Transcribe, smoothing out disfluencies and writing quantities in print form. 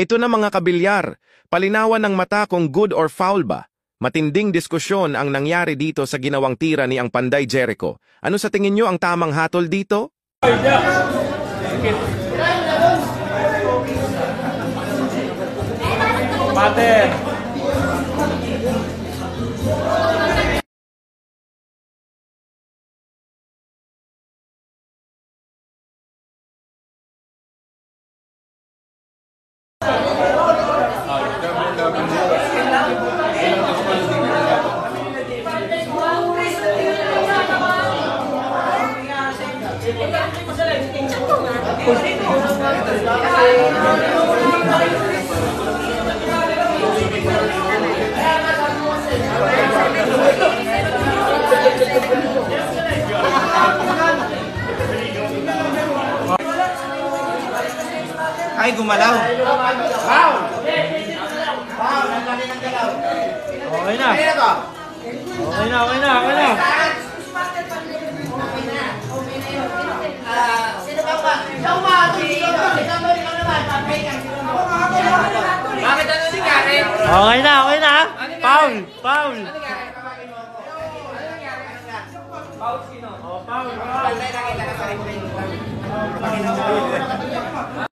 Ito na mga kabilyar, palinawan ng mata kung good or foul ba. Matinding diskusyon ang nangyari dito sa ginawang tira ni ang Panday Jericho. Ano sa tingin nyo ang tamang hatol dito? Pater! Ay, gumalaw. Wow! Okay na. Okay na. Sino ba ba? Ikaw ba? Ikaw naman. Bakit ano si Karen? Okay na. Foul! Paul sino? Foul! Nakita ka sa